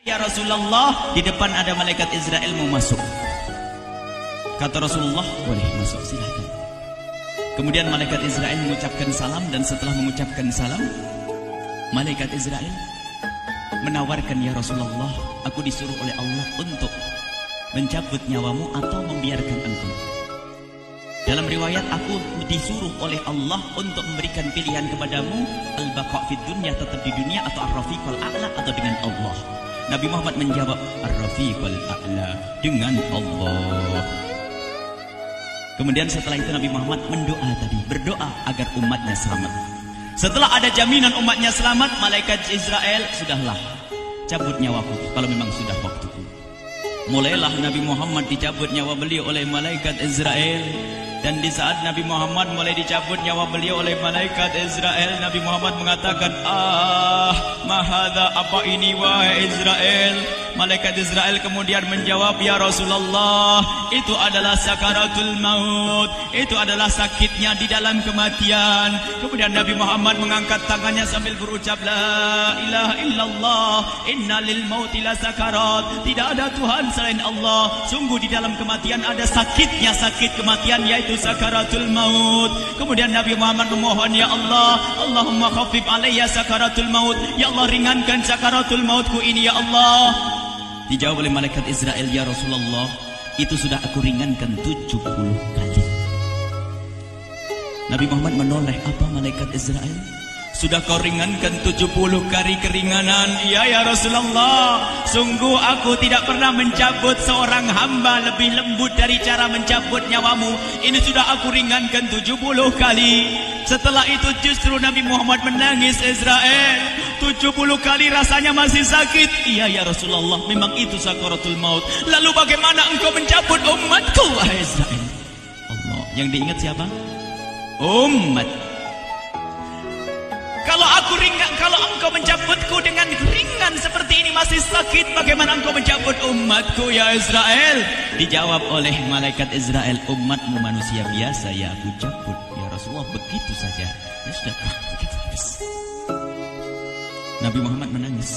Ya Rasulullah, di depan ada malaikat Israel mau masuk. Kata Rasulullah, boleh masuk, silahkan. Kemudian malaikat Israel mengucapkan salam, dan setelah mengucapkan salam, malaikat Israel menawarkan, ya Rasulullah, aku disuruh oleh Allah untuk mencabut nyawamu atau membiarkan engkau. Dalam riwayat, aku disuruh oleh Allah untuk memberikan pilihan kepadamu, al-baqa' fid dunya, tetap di dunia, atau ar-rafiqul a'la, atau dengan Allah. Nabi Muhammad menjawab, ar-rafiqul a'la, dengan Allah. Kemudian setelah itu Nabi Muhammad berdoa agar umatnya selamat. Setelah ada jaminan umatnya selamat, malaikat Israel, sudahlah, cabut nyawaku kalau memang sudah waktuku. Mulailah Nabi Muhammad dicabut nyawa beliau oleh malaikat Israel. Dan di saat Nabi Muhammad mulai dicabut nyawa beliau oleh malaikat Israel, Nabi Muhammad mengatakan, mahadha, apa ini wahai Israel? Malaikat Israel kemudian menjawab, ya Rasulullah, itu adalah sakaratul maut, itu adalah sakitnya di dalam kematian. Kemudian Nabi Muhammad mengangkat tangannya sambil berucap, la ilaha illallah, inna lil mauti la sakarat, tidak ada Tuhan selain Allah, sungguh di dalam kematian ada sakitnya, sakit kematian, yaitu sakaratul maut. Kemudian Nabi Muhammad memohon, ya Allah, Allahumma khaffif alayya sakaratul maut, ya Allah, ringankan sakaratul mautku ini, ya Allah. Dijawab oleh malaikat Israel, ya Rasulullah, itu sudah aku ringankan 70 kali. Nabi Muhammad menoleh, apa malaikat Israel? Sudah kau ringankan 70 kali keringanan? Iya ya Rasulullah, sungguh aku tidak pernah mencabut seorang hamba lebih lembut dari cara mencabut nyawamu. Ini sudah aku ringankan 70 kali. Setelah itu justru Nabi Muhammad menangis, Israel, 70 kali rasanya masih sakit. Iya ya Rasulullah, memang itu sakaratul maut. Lalu bagaimana engkau mencabut umatku, wahai Israel? Allah, yang diingat siapa? Umat. Kalau engkau mencabutku dengan ringan seperti ini masih sakit, bagaimana engkau mencabut umatku, ya Israel? Dijawab oleh malaikat Israel, umatmu manusia biasa, ya aku cabut, ya Rasulullah, begitu saja. Ya sudah, begitu habis. Nabi Muhammad menangis.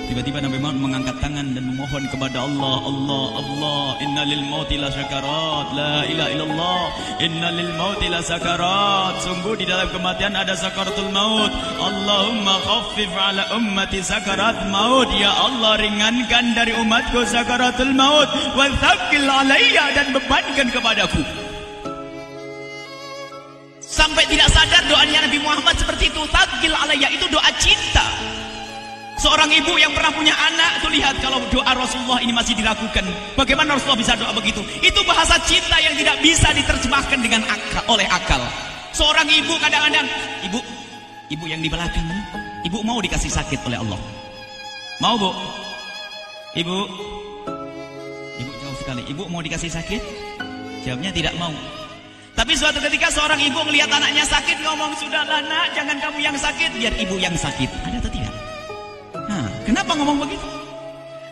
Tiba-tiba Nabi Muhammad mengangkat tangan dan memohon kepada Allah, Allah, Allah, inna lil mauti la sakarat, la ilaha illallah, inna lil mauti la sakarat, sungguh di dalam kematian ada sakaratul maut. Allahumma khaffif ala ummati sakarat maut, ya Allah, ringankan dari umatku sakaratul maut, wa thaqqil alayya, dan bebankan kepadaku. Sampai tidak sadar doanya Nabi Muhammad seperti itu, thaqqil alayya, itu doa cinta. Seorang ibu yang pernah punya anak, tuh lihat kalau doa Rasulullah ini masih diragukan. Bagaimana Rasulullah bisa doa begitu? Itu bahasa cinta yang tidak bisa diterjemahkan dengan oleh akal. Seorang ibu kadang-kadang, ibu yang di belakang, ibu mau dikasih sakit oleh Allah? Mau, Bu? Ibu jauh sekali. Ibu mau dikasih sakit? Jawabnya tidak mau. Tapi suatu ketika seorang ibu melihat anaknya sakit, ngomong, sudahlah nak, jangan kamu yang sakit, biar ibu yang sakit. Ada atau tidak? Kenapa ngomong begitu?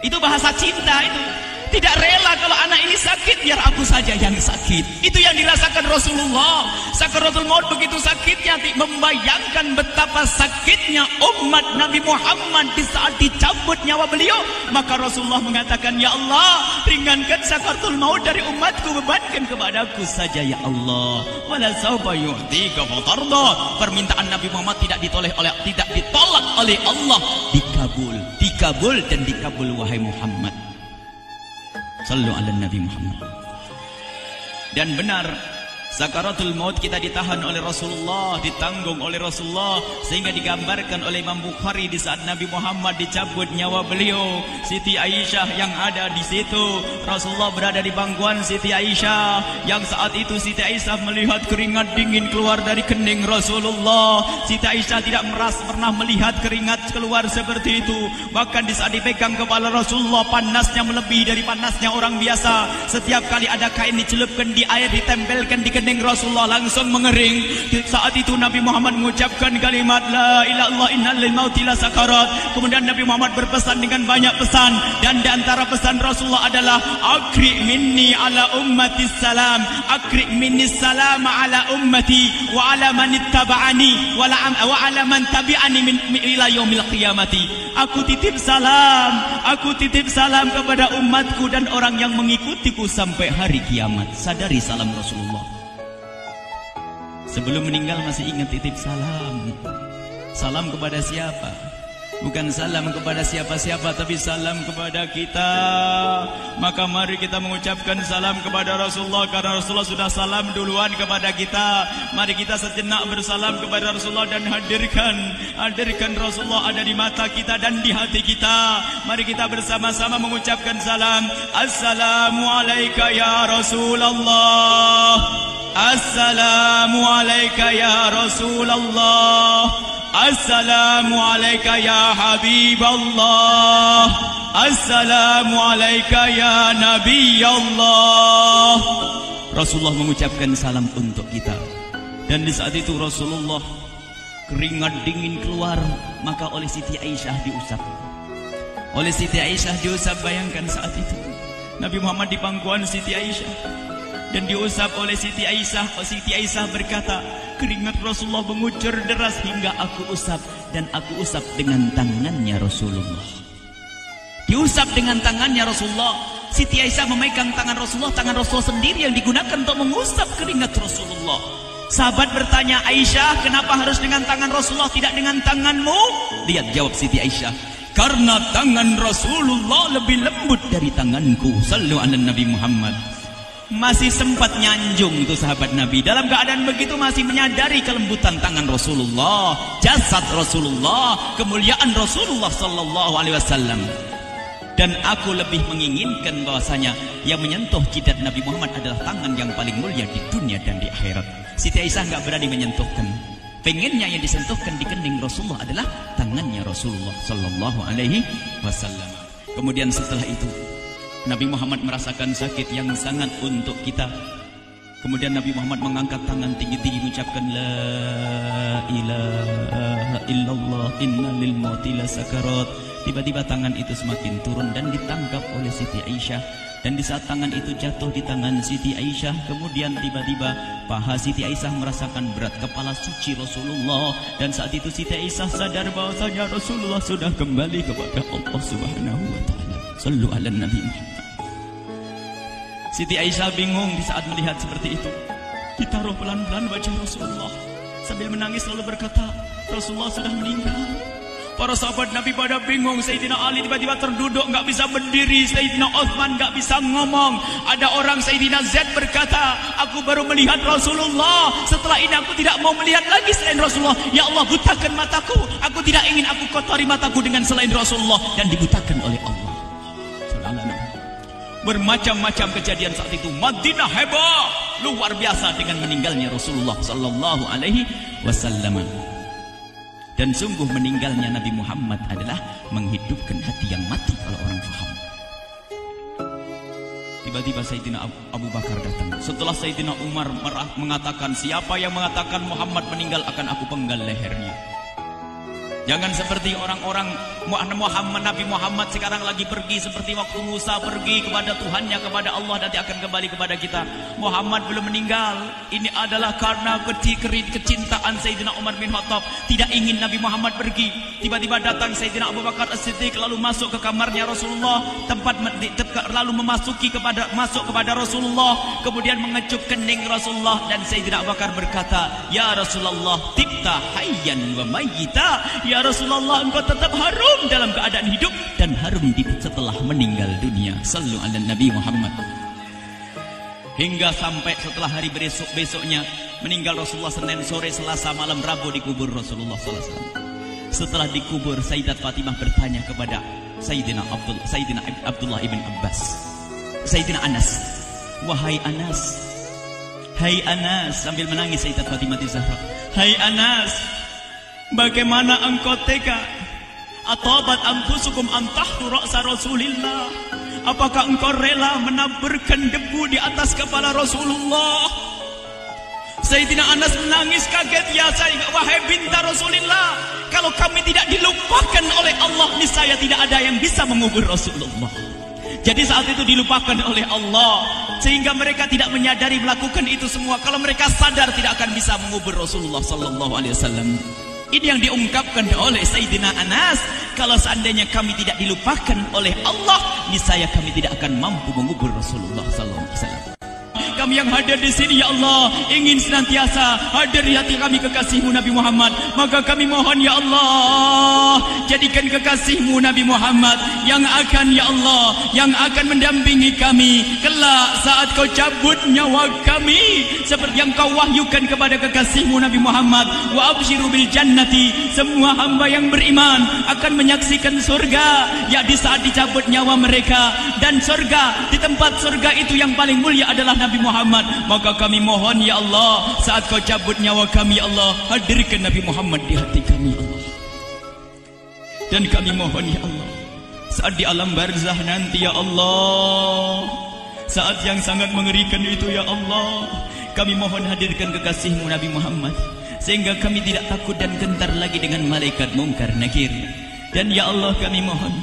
Itu bahasa cinta itu. Tidak rela kalau anak ini sakit, biar aku saja yang sakit. Itu yang dirasakan Rasulullah. Sakaratul maut begitu sakitnya, membayangkan betapa sakitnya umat Nabi Muhammad di saat dicabut nyawa beliau. Maka Rasulullah mengatakan, ya Allah, ringankan sakaratul maut dari umatku, bebankan kepadaku saja, ya Allah. Wala sawfa yu'tika fatarda. Permintaan Nabi Muhammad tidak ditolak oleh Allah, dikabul dan dikabul, wahai Muhammad. Sallu ala Nabi Muhammad. Dan benar, sakaratul maut kita ditahan oleh Rasulullah, ditanggung oleh Rasulullah, sehingga digambarkan oleh Imam Bukhari di saat Nabi Muhammad dicabut nyawa beliau, Siti Aisyah yang ada di situ. Rasulullah berada di pangkuan Siti Aisyah, yang saat itu Siti Aisyah melihat keringat dingin keluar dari kening Rasulullah. Siti Aisyah tidak pernah melihat keringat keluar seperti itu. Bahkan di saat dipegang kepala Rasulullah, panasnya melebihi dari panasnya orang biasa. Setiap kali ada kain dicelupkan di air, ditempelkan di kening Rasulullah langsung mengering. Saat itu Nabi Muhammad mengucapkan kalimat la ilaha illallah innal lil mauti la sakarat. Kemudian Nabi Muhammad berpesan dengan banyak pesan, dan di antara pesan Rasulullah adalah akri minni ala ummati salam, akri minni salam ala ummati wa ala man ittaba'ani wa ala man tabi'ani min ila yaumil qiyamati. Aku titip salam kepada umatku dan orang yang mengikutiku sampai hari kiamat. Sadari salam Rasulullah. Sebelum meninggal masih ingat titip salam. Salam kepada siapa? Bukan salam kepada siapa-siapa, tapi salam kepada kita. Maka mari kita mengucapkan salam kepada Rasulullah, karena Rasulullah sudah salam duluan kepada kita. Mari kita sejenak bersalam kepada Rasulullah dan hadirkan Rasulullah ada di mata kita dan di hati kita. Mari kita bersama-sama mengucapkan salam. Assalamualaikum ya Rasulullah. Assalamualaikum ya Rasulullah. Assalamualaikum ya Habiballah. Assalamualaikum ya Nabi Allah. Rasulullah mengucapkan salam untuk kita. Dan di saat itu Rasulullah keringat dingin keluar, maka oleh Siti Aisyah diusap. Oleh Siti Aisyah diusap, bayangkan saat itu Nabi Muhammad di pangkuan Siti Aisyah dan diusap oleh Siti Aisyah. Siti Aisyah berkata, keringat Rasulullah mengucur deras hingga aku usap, dan aku usap dengan tangannya Rasulullah. Diusap dengan tangannya Rasulullah. Siti Aisyah memegang tangan Rasulullah sendiri yang digunakan untuk mengusap keringat Rasulullah. Sahabat bertanya, Aisyah, kenapa harus dengan tangan Rasulullah tidak dengan tanganmu? Lihat jawab Siti Aisyah, karena tangan Rasulullah lebih lembut dari tanganku. Sallu ala Nabi Muhammad. Masih sempat nyanjung itu sahabat Nabi. Dalam keadaan begitu masih menyadari kelembutan tangan Rasulullah, jasad Rasulullah, kemuliaan Rasulullah sallallahu alaihi wasallam. Dan aku lebih menginginkan bahwasanya yang menyentuh jidat Nabi Muhammad adalah tangan yang paling mulia di dunia dan di akhirat. Siti Aisyah enggak berani menyentuhkan. Pengennya yang disentuhkan di kening Rasulullah adalah tangannya Rasulullah sallallahu alaihi wasallam. Kemudian setelah itu Nabi Muhammad merasakan sakit yang sangat untuk kita. Kemudian Nabi Muhammad mengangkat tangan tinggi-tinggi mengucapkan la ilaha illallah inna lil mauti la sakarat. Tiba-tiba tangan itu semakin turun dan ditangkap oleh Siti Aisyah. Dan di saat tangan itu jatuh di tangan Siti Aisyah, kemudian tiba-tiba paha Siti Aisyah merasakan berat kepala suci Rasulullah. Dan saat itu Siti Aisyah sadar bahwasanya Rasulullah sudah kembali kepada Allah Subhanahu wa taala. Sallu ala Nabi Muhammad. Siti Aisyah bingung di saat melihat seperti itu. Ditaruh pelan-pelan wajah Rasulullah. Sambil menangis lalu berkata, Rasulullah sudah meninggal. Para sahabat Nabi pada bingung. Sayyidina Ali tiba-tiba terduduk, nggak bisa berdiri. Sayyidina Utsman nggak bisa ngomong. Ada orang Sayyidina Zaid berkata, aku baru melihat Rasulullah. Setelah ini aku tidak mau melihat lagi selain Rasulullah. Ya Allah, butakan mataku. Aku tidak ingin aku kotori mataku dengan selain Rasulullah. Dan dibutakan oleh Allah. Bermacam-macam kejadian saat itu. Madinah heboh, luar biasa dengan meninggalnya Rasulullah sallallahu alaihi wasallam. Dan sungguh meninggalnya Nabi Muhammad adalah menghidupkan hati yang mati kalau orang faham. Tiba-tiba Sayyidina Abu Bakar datang. Setelah Sayyidina Umar mengatakan, siapa yang mengatakan Muhammad meninggal akan aku penggal lehernya. Jangan seperti orang-orang Nabi Muhammad sekarang lagi pergi seperti waktu Musa pergi kepada Tuhannya, kepada Allah, nanti akan kembali kepada kita. Muhammad belum meninggal. Ini adalah karena kecintaan Sayyidina Umar bin Khattab, tidak ingin Nabi Muhammad pergi. Tiba-tiba datang Sayyidina Abu Bakar As-Siddiq lalu masuk ke kamarnya Rasulullah, lalu masuk kepada Rasulullah, kemudian mengecup kening Rasulullah. Dan Sayyidina Abu Bakar berkata, ya Rasulullah, tibta hayyan wa mayyita. Ya Rasulullah, engkau tetap harum dalam keadaan hidup dan harum setelah meninggal dunia. Sallu ala Nabi Muhammad. Hingga sampai setelah hari besoknya meninggal Rasulullah, Senin sore, Selasa malam, Rabu dikubur Rasulullah sallallahu alaihi wasallam. Setelah dikubur, Sayyidat Fatimah bertanya kepada Sayyidina Abdullah ibn Abbas, Sayyidina Anas, wahai Anas, hai Anas, sambil menangis Sayyidat Fatimah Zahra, hai Anas, bagaimana engkau tega? Atabat anfusukum antahtu ra'sa Rasulillah. Apakah engkau rela menaburkan debu di atas kepala Rasulullah? Sayyidina Anas menangis kaget, ya wahai binta Rasulullah, kalau kami tidak dilupakan oleh Allah, niscaya tidak ada yang bisa mengubur Rasulullah. Jadi saat itu dilupakan oleh Allah, sehingga mereka tidak menyadari melakukan itu semua. Kalau mereka sadar, tidak akan bisa mengubur Rasulullah sallallahu alaihi wasallam. Ini yang diungkapkan oleh Sayyidina Anas. Kalau seandainya kami tidak dilupakan oleh Allah, niscaya kami tidak akan mampu mengubur Rasulullah sallallahu alaihi wasallam. Kami yang hadir di sini, ya Allah, ingin senantiasa hadir di hati kami kekasih-Mu Nabi Muhammad. Maka kami mohon, ya Allah, jadikan kekasih-Mu Nabi Muhammad yang akan, ya Allah, yang akan mendampingi kami kelak saat Kau cabut nyawa kami, seperti yang Kau wahyukan kepada kekasih-Mu Nabi Muhammad. Wa absyiru bil jannati, semua hamba yang beriman akan menyaksikan surga, ya di saat dicabut nyawa mereka. Dan surga, di tempat surga itu yang paling mulia adalah Nabi Muhammad. Maka kami mohon, ya Allah, saat Kau cabut nyawa kami, ya Allah, hadirkan Nabi Muhammad di hati kami, ya Allah. Dan kami mohon, ya Allah, saat di alam barzah nanti, ya Allah, saat yang sangat mengerikan itu, ya Allah, kami mohon hadirkan kekasih-Mu Nabi Muhammad, sehingga kami tidak takut dan gentar lagi dengan malaikat mungkar nakir. Dan ya Allah, kami mohon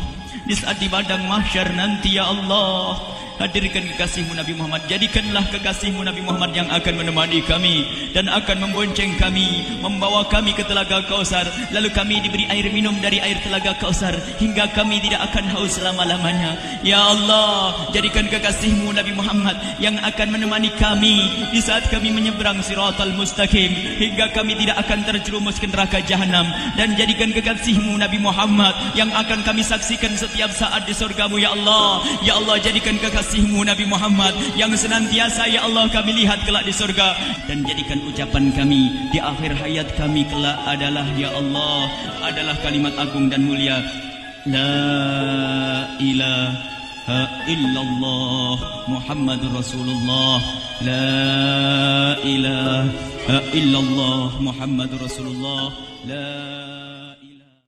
di saat di padang mahsyar nanti, ya Allah, hadirkan kekasih-Mu Nabi Muhammad. Jadikanlah kekasih-Mu Nabi Muhammad yang akan menemani kami dan akan membonceng kami, membawa kami ke telaga Kausar. Lalu kami diberi air minum dari air telaga Kausar hingga kami tidak akan haus selama-lamanya. Ya Allah, jadikan kekasih-Mu Nabi Muhammad yang akan menemani kami di saat kami menyeberang Siratal Mustaqim hingga kami tidak akan terjerumus ke neraka Jahanam. Dan jadikan kekasih-Mu Nabi Muhammad yang akan kami saksikan setiap saat di surga-Mu, ya Allah. Ya Allah, jadikan kekasih-Mu Nabi Muhammad yang senantiasa, ya Allah, kami lihat kelak di surga. Dan jadikan ucapan kami di akhir hayat kami kelak adalah, ya Allah, adalah kalimat agung dan mulia, La ilaha illallah Muhammadur Rasulullah. La ilaha illallah Muhammadur Rasulullah. La